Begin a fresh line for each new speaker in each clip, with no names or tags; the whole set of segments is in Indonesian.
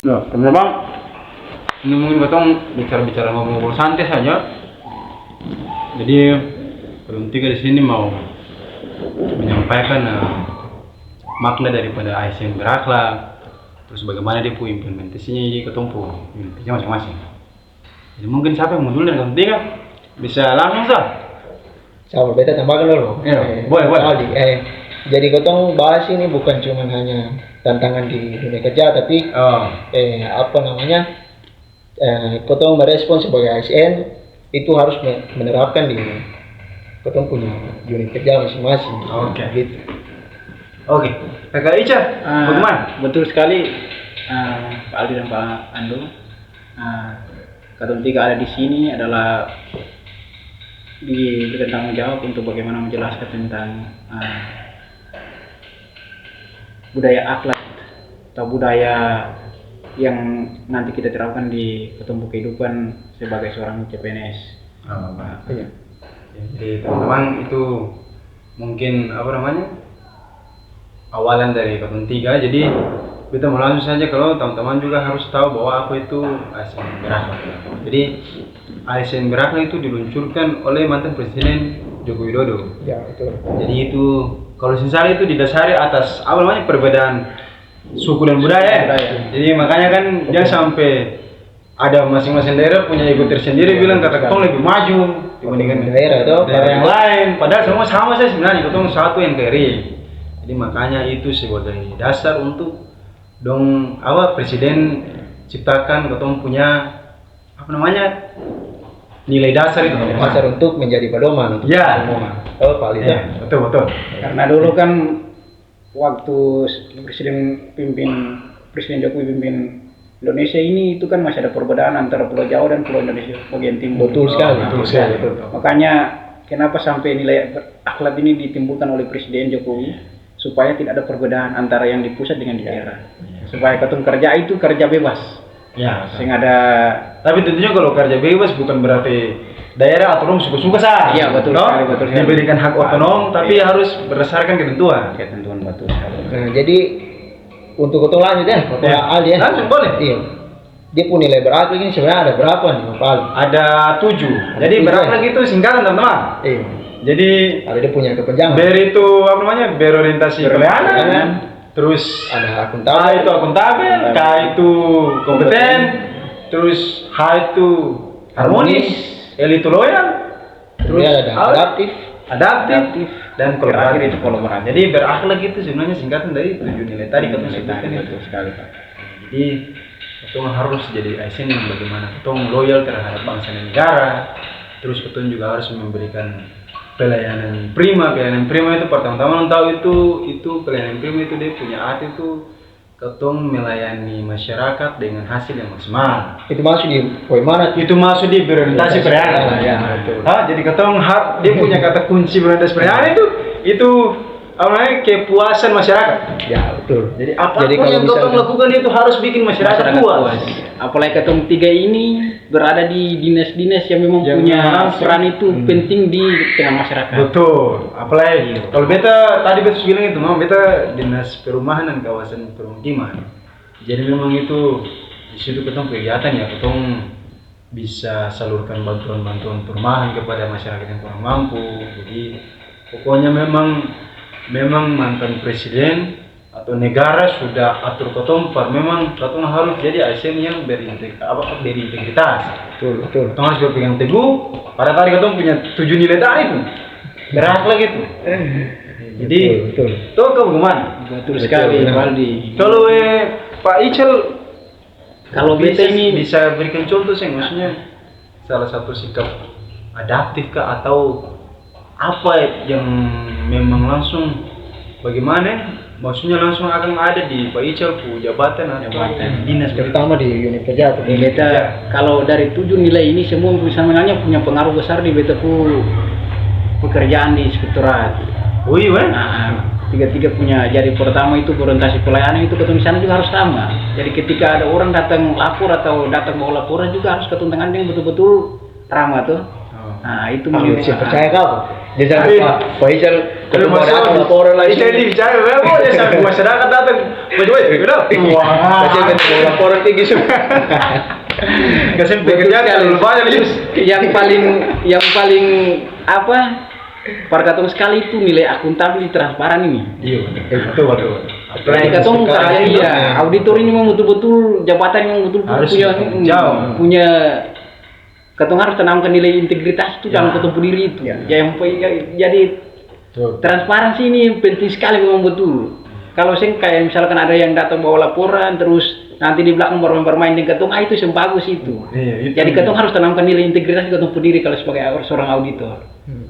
Ya, teman-teman, ini mungkin kita bicara-bicara ngobrol santai saja. Jadi, bertiga di sini mau menyampaikan makna daripada ASN berakhlak, terus bagaimana dia punya implementasinya di ketumpu unitnya masing-masing. Jadi mungkin siapa yang mau dulu dan ketiga bisa langsung sah.
Sama beta tambahkan dulu.
Iya, boleh.
Aldi, jadi kotong bahas ini bukan cuma hanya tantangan di dunia kerja, tapi kotong merespon sebagai ASN itu harus menerapkan di kotong punya unit kerja masing-masing.
Oke.
Gitu.
Oke. Kakak Ica, bagaimana?
Betul sekali, Pak Aldi dan Pak Ando. Kata tiga ada di sini adalah diberikan tanggung jawab untuk bagaimana menjelaskan tentang budaya akhlak atau budaya yang nanti kita terapkan di ketumpu kehidupan sebagai seorang CPNS.
Iya.
Jadi teman-teman itu mungkin awalan dari Katun 3. Jadi kita mau langsung saja, kalau teman-teman juga harus tahu bahwa apa itu ASN berakhlak. Jadi ASN berakhlak itu diluncurkan oleh mantan Presiden Joko Widodo.
Ya, betul.
Jadi itu kalau misalnya itu didasari atas perbedaan suku dan budaya. Jadi makanya kan dia sampai ada masing-masing daerah punya ego tersendiri, bilang kata ketong lebih maju dibandingkan
daerah
yang lain. Padahal semua sama saja sebenarnya, ketong satu yang kiri. Jadi makanya itu sebagai dasar untuk presiden ciptakan ketong punya nilai dasar itu.
Dasar untuk menjadi pedoman.
Ya.
Oh, Pak Aldi.
Ya, betul.
Karena dulu kan waktu Presiden Jokowi pimpin Indonesia ini, itu kan masih ada perbedaan antara Pulau Jawa dan Pulau Indonesia bagian timur.
Betul sekali.
Betul.
Makanya kenapa sampai nilai akhlak ini ditimbulkan oleh Presiden Jokowi, supaya tidak ada perbedaan antara yang di pusat dengan di daerah. Supaya ketemu kerja itu kerja bebas.
Ya.
Sehingga ada.
Tapi tentunya kalau kerja bebas bukan berarti daerah otonom suka-suka sah.
Iya, betul sekali.
Diberikan hak otonom, tapi harus berdasarkan ketentuan.
Ketentuan betul sekali.
Nah, jadi untuk kotong lanjut ya, Pak Aldi ya.
Langsung boleh.
Iya. Dia punya nilai berakhlak ini sebenarnya ada berapa nih, Pak Aldi?
Ada 7. Jadi berakhlak itu singkatan, teman-teman.
Iya.
Jadi
Ada dia punya kepanjangan.
BER itu berorientasi pelayanan. Terus
Ada
A
akuntabel.
itu akuntabel, K itu kompeten, terus H itu harmonis, L itu loyal, terus
Ada adaptif,
dan
Terakhir itu
kolaboratif.
kolaboratif.
Jadi berakhlak itu sebenarnya singkatan dari 7 nilai tadi kan sebutkan.
Betul sekali, Pak.
Jadi kita harus jadi ASN yang bagaimana kita loyal terhadap bangsa dan negara. Terus kita juga harus memberikan pelayanan prima itu pertama-tama tahu itu pelayanan prima itu dia punya arti itu ketong melayani masyarakat dengan hasil yang maksimal.
Itu masuk di poin mana?
Itu masuk di berorientasi pelayanan.
Ya, betul.
Jadi ketong dia punya kata kunci berorientasi pelayanan itu kepuasan masyarakat.
Ya, betul.
Jadi apapun
Jadi kalau
yang ketong
misalkan-
lakukan itu harus bikin masyarakat puas.
Apalagi ketemu tiga ini berada di dinas-dinas yang memang
Yang
punya
langsung.
peran itu penting di tengah masyarakat.
Betul. Apalagi kalau beta bilang itu, beta dinas perumahan dan kawasan permukiman. Jadi memang itu di situ ketemu kegiatan ya, ketemu bisa salurkan bantuan-bantuan perumahan kepada masyarakat yang kurang mampu. Jadi pokoknya memang mantan presiden atau negara sudah atur ketemu, memang ketemu harus jadi ASN yang berintegritas.
Betul.
Kita harus berpegang teguh. Pada tadi kita punya 7 nilai tadi itu berakhlak gitu. Jadi
Betul.
tuh bagaimana?
Betul sekali, Pak Aldi.
Kalau Pak Ical,
Kalau beta ini
bisa berikan contoh sih, maksudnya salah satu sikap adaptif kah atau apa yang memang langsung bagaimana? Maksudnya langsung akan ada di Pak Ical jabatan atau dinas
Terutama di unit kerja tuh.
beta kalau dari 7 nilai ini semua sebenarnya punya pengaruh besar di beta pekerjaan di inspektorat.
Wih,
Tiga-tiga punya. Jadi pertama itu orientasi pelayanan itu ketemu di sana juga harus sama. Jadi ketika ada orang datang lapor atau datang mau laporan juga harus ketemu dengan yang betul-betul ramah tuh. Nah itu
Bisa percaya kau. Jadi Pak Ical Kalau mau datang laporan lagi.
Jadi bicara memang ya sang masyarakat datang. Bagaimana? Kenapa? Wah.
Pasti kan mau laporan tinggi semua.
Kasih pekerjaan terlalu banyak nih.
yang paling apa? Perkataan sekali itu nilai akuntabel transparan ini.
Iya, betul.
Jadi katong kerja iya, auditor ini memang betul-betul jabatan yang betul-betul
Harus
punya katong harus tanamkan nilai integritas itu dalam ketemu diri itu.
Ya.
Jadi transparansi ini penting sekali memang betul. Kalau kayak misalkan ada yang datang bawa laporan terus nanti di belakang bermain dengan ketong, itu yang bagus itu.
Iya, itu.
Jadi ketong harus tanamkan nilai integritas di ketong diri kalau sebagai seorang auditor.
Betul.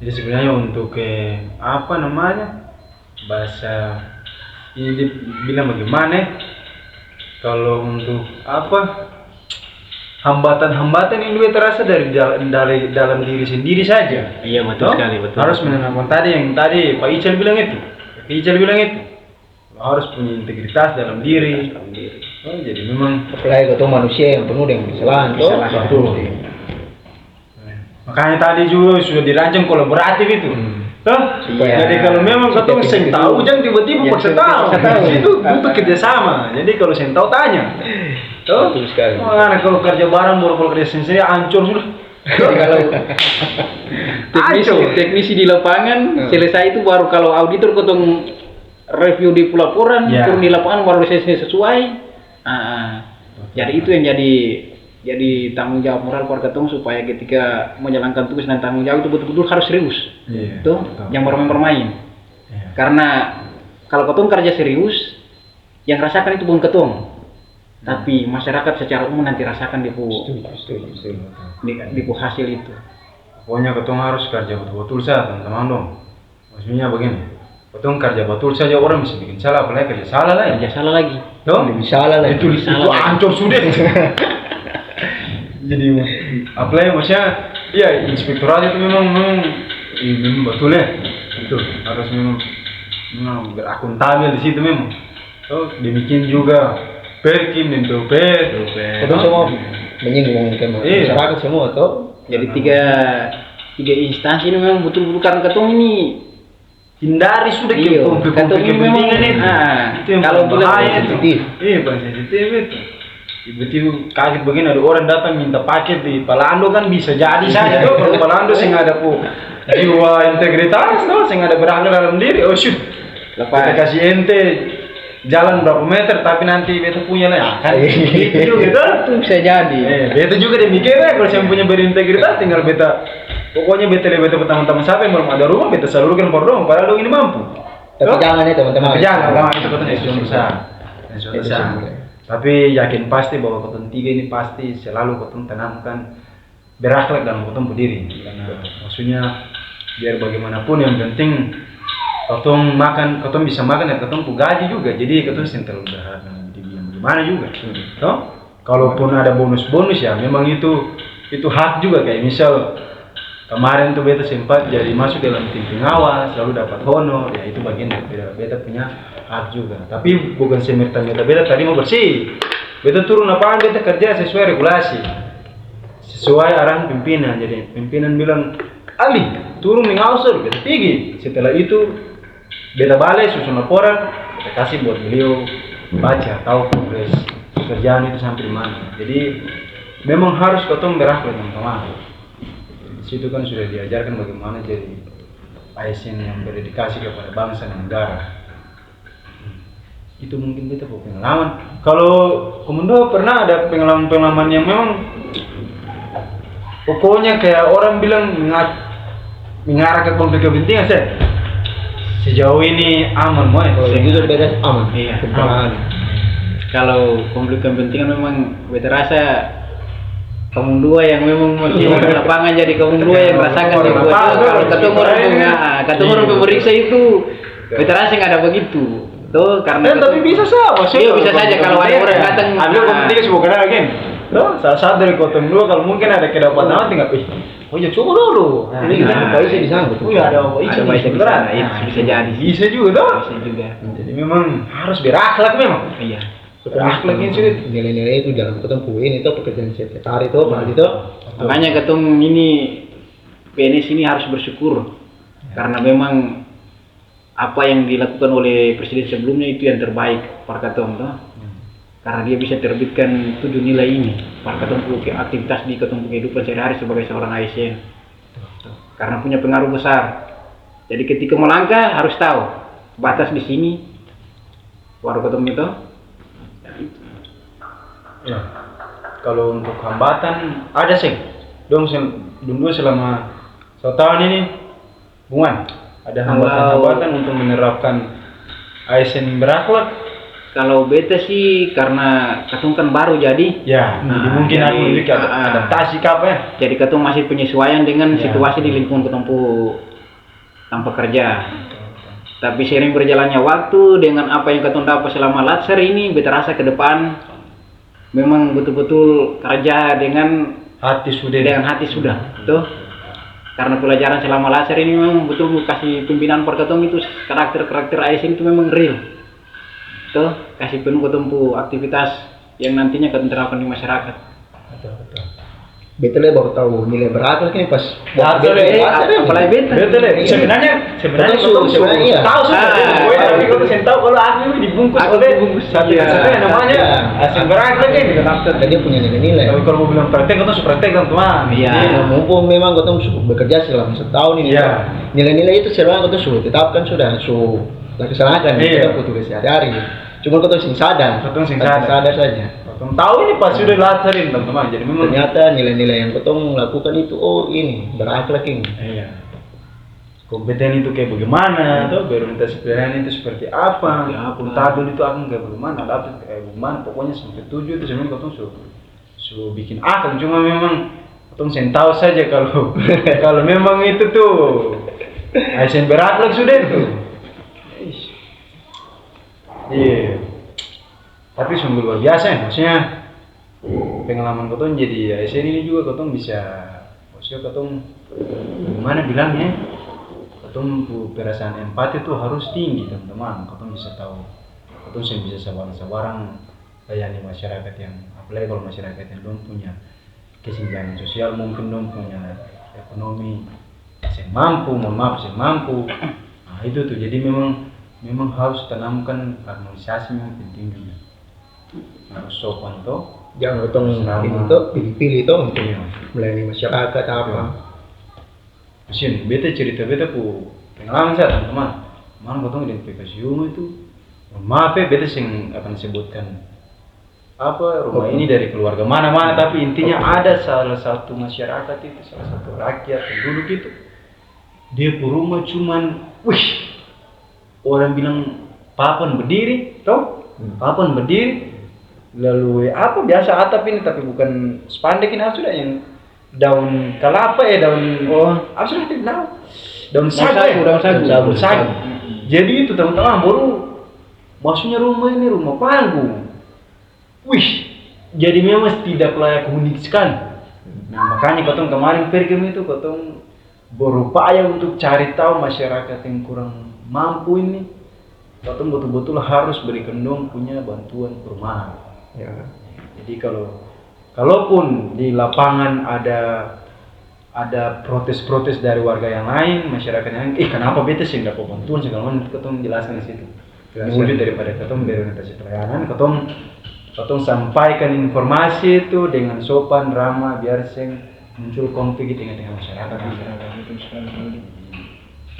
Jadi sebenarnya untuk apa namanya bahasa ini dibilang bagaimana? Kalau untuk apa hambatan-hambatan ini juga terasa dari dalam diri sendiri saja.
Iya betul sekali, betul.
Harus menanamkan tadi yang tadi Pak Ical bilang itu. Harus punya integritas dalam diri. Oh, jadi memang
Apalagi ketemu manusia yang penuh dengan kesalahan.
betul. Makanya tadi juga sudah dirancang kolaboratif itu. Toh?
Iya.
Jadi kalau memang ketemu sing tahu jangan tiba-tiba paksa tahu. Itu butuh kerjasama. Jadi kalau sing tahu tanya. Toh?
Betul sekali.
Mana kalau kerja bareng baru kalau kerja sendiri hancur sudah.
Jadi kalau teknisi di lapangan selesai itu baru kalau auditor ketemu review di laporan, turun di lapangan baru selesai sesuai. Jadi itu yang jadi tanggung jawab moral keluarga tong supaya ketika menjalankan tugas dan tanggung jawab itu betul-betul harus serius. Tuh, yang bermain-bermain. Karena kalau ketong kerja serius, yang rasakan itu bukan ketong. Tapi masyarakat secara umum nanti rasakan di hasil itu.
Pokoknya ketong harus kerja betul-betul saja teman-teman dong. Maksudnya begini, ketong kerja betul saja orang bisa bikin salah, apalagi kerja salah lagi.
Kerja salah lagi.
Lebih salah lagi.
Itu hancur sudah. Jadi apalagi maksudnya, ya inspektorat itu memang betul ya. Betul. Harus memang berakuntabel di situ memang. So, demikian juga Perkim dan PUPR.
Itu semua menyinggung ke masyarakat semua toh.
Jadi tiga instansi ini memang betul-betul karena ketong ini
hindari sudah
ketong ini memang
itu yang
kalau
bahaya itu.
sensitif.
Iya, paling sensitif itu. Tiba-tiba kaget begini ada orang datang minta paket di Palando kan bisa jadi saja tuh kalau Palando sing ada jiwa integritas tuh sing ada berakhlak dalam diri. Oh shoot. Kita kasih ente jalan berapa meter tapi nanti beta punya lah kan gitu
itu bisa jadi.
Beta juga mikirnya kalau saya punya berintegritas tinggal beta pokoknya beta teman-teman siapa yang belum ada rumah beta salurkan per rumah padahal dong ini mampu.
Tapi jangan ya teman-teman.
Jangan itu betul besar. Tapi yakin pasti bahwa ketun tiga ini pasti selalu ketun tanamkan berakhlak dalam ketun berdiri. Karena maksudnya biar bagaimanapun yang penting ketun bisa makan dan ketun gaji juga. Jadi ketun terlalu berharap bagaimana juga. Toh? Kalaupun ada bonus-bonus ya memang itu hak juga kayak misal kemarin tuh beta sempat jadi masuk dalam tim pengawas selalu dapat honor ya itu bagian dari beta punya hak juga tapi bukan semerta-merta beta tadi mau bersih beta turun lapangan beta kerja sesuai regulasi sesuai arahan pimpinan jadi pimpinan bilang Ali turun mengausur beta pergi setelah itu beta balik susun laporan beta kasih buat beliau baca tahu progres pekerjaan itu sampai di mana jadi memang harus ketemu berakhlak teman-teman. Di situ kan sudah diajarkan bagaimana jadi ASN yang berdedikasi kepada bangsa dan negara. Itu mungkin kita punya pengalaman. Kalau Komando pernah ada pengalaman-pengalaman yang memang pokoknya kayak orang bilang mengarah ke konflik kepentingan sih. Sejauh ini aman mau ya?
Itu beda aman.
Iya. Aman. Kalau konflik kepentingan memang beta rasa kaum dua yang memang masih di lapangan jadi kaum dua yang rasakan dibuat kalau ketemu orang pemeriksa itu beta rasa nggak ada begitu tuh karena
tapi bisa sama sih
bisa saja kalau ada orang datang
ambil kompetisi sebuah kenal lagi tuh saat dari kotong dua kalau mungkin ada kedapatan tinggal oh ya coba dulu
ini kan Pak Isa di sana betul.
Iya ada Pak Isa
di sana bisa jadi
bisa juga tuh
bisa juga
jadi memang harus berakhlak memang
iya
berakhlak ini sulit
nilai-nilai itu dalam ketemu ini itu pekerjaan sekretari itu Pak itu
makanya ketemu ini PNS ini harus bersyukur Karena memang apa yang dilakukan oleh presiden sebelumnya itu yang terbaik para katong toh. Karena dia bisa terbitkan 7 nilai ini para katong aktivitas di katong kehidupan sehari-hari sebagai seorang ASN. Karena punya pengaruh besar. Jadi ketika melangkah harus tahu batas di sini baru katong itu.
Ya. Kalau untuk hambatan ada sih. Dong dulu selama 1 tahun ini Bungan ada hambatan-hambatan untuk menerapkan ASN berakhlak.
Kalau beta sih karena katong kan baru jadi.
Ya, jadi mungkin
jadi,
aku lebih ke adaptasi ke apa ya?
Jadi katong masih penyesuaian dengan
Ya.
situasi di lingkungan katong tanpa kerja. Tapi sering berjalannya waktu dengan apa yang katong dapat selama latsar ini, beta rasa ke depan memang betul-betul kerja dengan
Hati sudah.
tuh. Karena pelajaran selama latsar ini memang betul kasih pimpinan per katong itu karakter ASN itu memang real. Tuh, kasih penuh katong aktivitas yang nantinya katong terapkan di masyarakat.
Betul.
Betul ya, baru tahu nilai berakhlak ini pas
Betul ya,
apalagi beta.
Betul ya. Sebenarnya
sebenarnya
tahu sudah. Tapi kalau saya tahu kalau aku ini dibungkus oleh satu namanya ASN berakhlak ini.
Dan dia punya nilai-nilai.
Tapi kalau mau bilang praktek itu praktek teman.
Iya.
Mumpung memang katong bekerja selama 1 tahun ini.
Iya.
Nilai-nilai itu selama katong sudah tetapkan sudah laksanakan kita butuh sehari-hari. Cuma katong sing sadar. Sadar saja.
Katong tahu ini pas sudah latsarin teman-teman. Jadi memang
ternyata nilai-nilai yang katong lakukan itu ini berakhlak ini.
iya. Kompeten itu kayak bagaimana, atau berorientasi pilihan itu seperti apa, akuntabel itu akan kayak bagaimana, dapat kayak bagaimana, pokoknya sampai 7 itu sebenarnya katong suruh bikin akal, cuma memang katong sen tahu saja kalau kalau memang itu tuh ASN berakhlak sudah itu. Iya. Tapi sungguh luar biasa ya, maksudnya pengalaman katong jadi ASN ini juga katong bisa, maksudnya katong gimana bilangnya? Katong perasaan empati itu harus tinggi teman-teman. Katong bisa tahu, katong bisa sabar-sabaran layani masyarakat yang, apalagi kalau masyarakat yang belum punya kesenjangan sosial, mungkin belum punya ekonomi yang mampu, yang mampu. Nah itu tuh, jadi memang harus tanamkan harmonisasi yang penting juga. Harus sopan toh.
Jangan katong ini tuh pilih-pilih toh untuk melayani masyarakat apa.
Mesin, beta cerita beta pengalaman saya teman-teman. Mana katong identifikasi rumah itu, maaf ya beta sing akan sebutkan apa rumah ini dari keluarga mana-mana, tapi intinya ada salah satu masyarakat itu, salah satu rakyat penduduk itu, dia rumah cuman, orang bilang papan berdiri, toh, papan berdiri, lalu apa biasa atap ini tapi bukan spandek ini sudah yang daun kelapa daun apa sudah daun sagu. Jadi itu teman-teman baru maksudnya rumah ini rumah panggung. Jadi memang tidak layak huni sekali. Nah makanya katong kemarin pergi itu katong berupaya untuk cari tahu masyarakat yang kurang mampu ini. Katong betul-betul harus berikan dong punya bantuan perumahan. Ya. Jadi kalaupun di lapangan ada protes-protes dari warga yang lain, masyarakat yang lain, kenapa beta sih dapat bantuan segala macam, ketong jelaskan di situ. Wujud daripada ketong berorientasi pelayanan, ketong sampaikan informasi itu dengan sopan, ramah, biar sing muncul konflik di tengah-tengah masyarakat.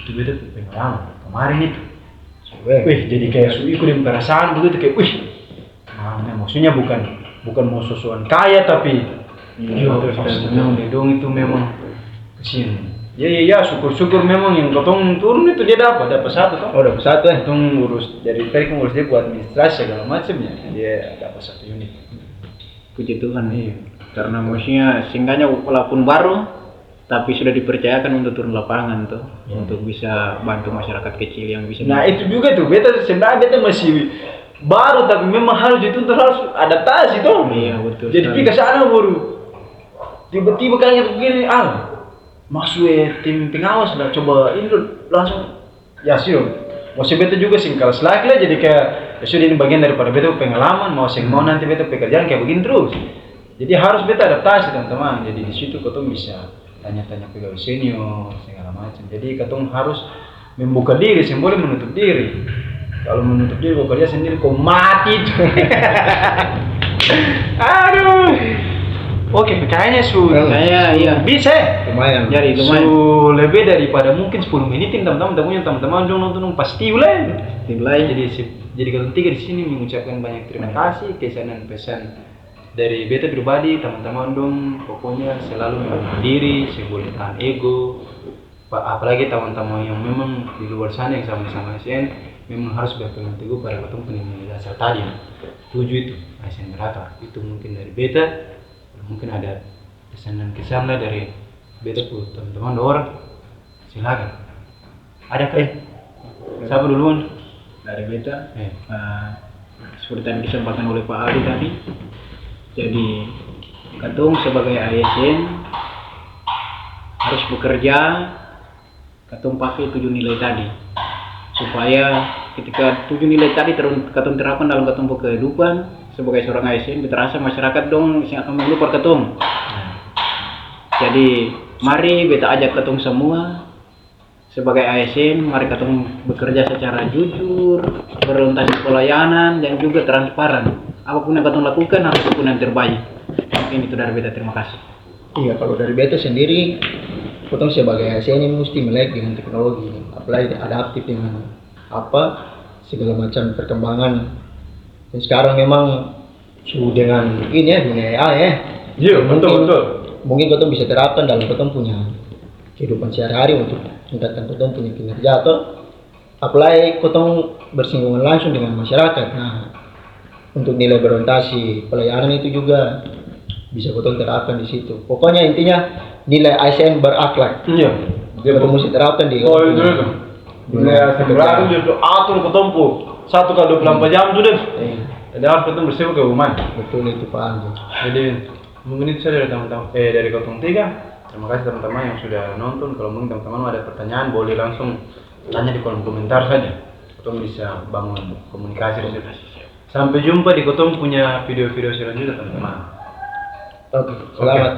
Itu beta tuh pengalaman kemarin itu. Jadi kayak ikut dengan perasaan begitu kayak, maksudnya bukan mau sosokan kaya tapi memang dedong itu memang kesini. Ya syukur memang yang katong turun itu dia dapat satu toh.
Dapat satu ya.
Katong urus dari tadi ngurus dia buat administrasi segala macamnya. Dia dapat 1 unit.
Puji Tuhan karena maksudnya singkatnya walaupun baru tapi sudah dipercayakan untuk turun lapangan tuh untuk bisa bantu masyarakat kecil yang bisa.
Nah itu juga tuh sebenarnya beta masih baru tapi memang harus dituntut, harus adaptasi toh.
Iya betul.
Jadi pergi ke sana baru tiba-tiba kalian begini masuk tim pengawas lah, coba ini langsung ya sih masih beta juga singkal selaki lah, jadi kayak ya sudah ini bagian daripada beta pengalaman, mau mau nanti beta pekerjaan kayak begini terus. Jadi harus beta adaptasi teman-teman. Jadi di situ katong bisa tanya-tanya pegawai senior segala macam. Jadi katong harus membuka diri, sih boleh menutup diri. Kalau menutup diri kau kerja sendiri kau mati. Aduh. Oke, kayaknya
Kayaknya iya.
bisa.
Lumayan.
Jadi lumayan.
Lebih daripada mungkin 10 menitin teman-teman dong nonton pasti ulah.
Dimulai.
Jadi kalau tiga di sini mengucapkan banyak terima kasih, kesan dan pesan dari beta pribadi, teman-teman dong pokoknya selalu mengenal diri, boleh tahan ego. Apalagi teman-teman yang memang di luar sana yang sama-sama ASN memang harus berpegang teguh pada ketemu penilaian dasar tadi. 7 itu ASN berapa? Itu mungkin dari beta. Mungkin ada pesan dan kesan lah dari beta pun teman-teman orang. Silakan. Ada kan? Siapa duluan?
Dari beta seperti tadi disampaikan oleh Pak Aldi tadi, jadi katong sebagai ASN harus bekerja, katong pakai 7 nilai tadi supaya ketika 7 nilai tadi katong terapkan dalam katong kehidupan sebagai seorang ASN, terasa masyarakat dong yang akan melupakan katong. Jadi mari beta ajak katong semua sebagai ASN, mari katong bekerja secara jujur, berorientasi pelayanan dan juga transparan. Apapun yang katong lakukan harus apapun yang terbaik. Mungkin itu dari beta, terima kasih.
Iya, kalau dari beta sendiri, katong sebagai ASN ini mesti melek dengan teknologi, apalagi adaptif dengan segala macam perkembangan. Dan sekarang memang dengan ini ya, dunia AI ya.
Iya, betul.
Mungkin katong bisa terapkan dalam katong punya kehidupan sehari-hari untuk meningkatkan katong punya kinerja atau apalagi katong bersinggungan langsung dengan masyarakat. Nah, untuk nilai berorientasi pelayanan itu juga bisa katong terapkan di situ. Pokoknya intinya nilai ASN berakhlak.
Iya. Dia
Katong mesti terapkan di
oh itu. Nilai ASN berakhlak dia atur ketompo 1x24 jam sudah. Jadi harus ketemu bersih ke rumah.
Betul itu Pak Andi.
Jadi mungkin itu saja dari teman-teman dari Kotong 3. Terima kasih teman-teman yang sudah nonton. Kalau mungkin teman-teman ada pertanyaan boleh langsung tanya di kolom komentar saja. Kotong bisa bangun komunikasi di situ. Sampai jumpa di Kotong punya video-video selanjutnya teman-teman.
Oke, selamat.